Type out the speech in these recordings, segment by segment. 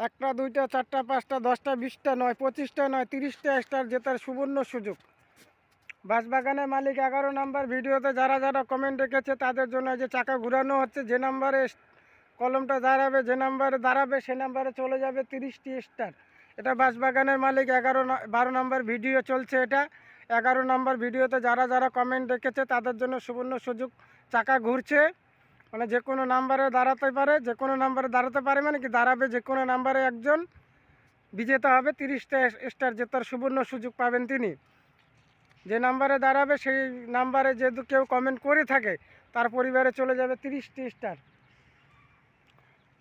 একটা, দুইটা, চারটা, পাঁচটা, 10টা, 20টা নয়, 25টা নয়, 30টা স্টার জেতার সুবর্ণ সুযোগ। বাঁশবাগানের মালিক 11 নম্বর ভিডিওতে যারা যারা কমেন্ট রেখেছে তাদের জন্য যে চাকা ঘুরানো হচ্ছে, যে নাম্বারে কলমটা দাঁড়াবে, যে নাম্বারে দাঁড়াবে সে নাম্বারে চলে যাবে 30টি স্টার। এটা বাঁশবাগানের মালিক 12 নম্বর ভিডিও চলছে। এটা 11 নম্বর ভিডিওতে যারা যারা কমেন্ট রেখেছে তাদের জন্য সুবর্ণ সুযোগ। চাকা ঘুরছে, মানে যে কোনো নাম্বারে দাঁড়াতে পারে, যে কোনো নাম্বারে দাঁড়াতে পারে মানে কি দাঁড়াবে, যে কোনো নাম্বারে একজন বিজেতা হবে। 30টা স্টার জেতার সুবর্ণ সুযোগ পাবেন তিনি। যে নাম্বারে দাঁড়াবে সেই নাম্বারে যেহেতু কেউ কমেন্ট করে থাকে তার পরিবারে চলে যাবে 30টি স্টার।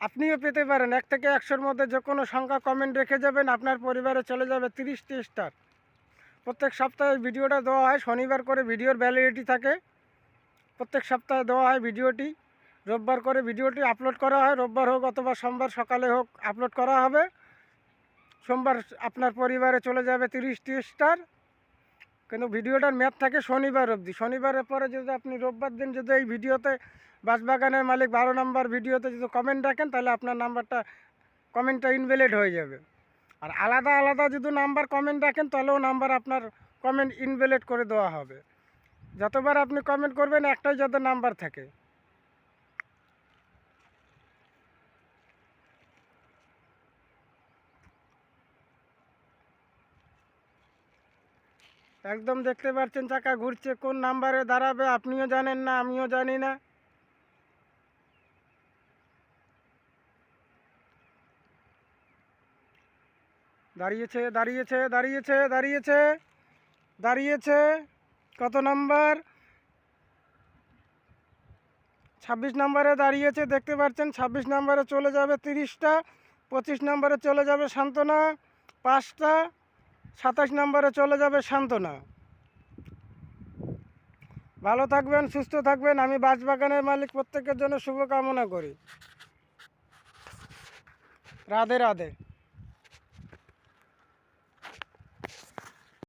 আপনিও পেতে পারেন। 1 থেকে 100-র মধ্যে যে কোনো সংখ্যা কমেন্ট রেখে যাবেন, আপনার পরিবারে চলে যাবে 30টি স্টার। প্রত্যেক সপ্তাহে ভিডিওটা দেওয়া হয়, শনিবার করে ভিডিওর ভ্যালিডিটি থাকে। প্রত্যেক সপ্তাহে দেওয়া হয় ভিডিওটি। রোববার করে ভিডিওটি আপলোড করা হয়, রোববার হোক অথবা সোমবার সকালে হোক আপলোড করা হবে। সোমবার আপনার পরিবারে চলে যাবে 30টি স্টার। কিন্তু ভিডিওটার মেয়াদ থাকে শনিবার অবধি। শনিবারের পরে যদি আপনি রোববার দিন যদি এই ভিডিওতে বাঁশবাগানের মালিক 12 নম্বর ভিডিওতে যদি কমেন্ট রাখেন তাহলে আপনার নাম্বারটা কমেন্টটা ইনভ্যালিড হয়ে যাবে। আর আলাদা আলাদা যদি নাম্বার কমেন্ট রাখেন তাহলেও নাম্বার আপনার কমেন্ট ইনভ্যালিড করে দেওয়া হবে। যতবার আপনি কমেন্ট করবেন একটাই যাতে নাম্বার থাকে। একদম দেখতে পাচ্ছেন চাকা ঘুরছে, কোন নাম্বারে দাঁড়াবে আপনিও জানেন না, আমিও জানি না। দাঁড়িয়েছে দাঁড়িয়েছে দাঁড়িয়েছে দাঁড়িয়েছে দাঁড়িয়েছে। কত নাম্বার? 26 নম্বরে দাঁড়িয়েছে, দেখতে পাচ্ছেন। 26 নম্বরে চলে যাবে 30টা, 25 নম্বরে চলে যাবে সান্ত্বনা 5টা, 27 নম্বরে চলে যাবে সান্ত্বনা। ভালো থাকবেন, সুস্থ থাকবেন। আমি বাঁশবাগানের মালিক প্রত্যেকের জন্য শুভকামনা করি। রাধে রাধে।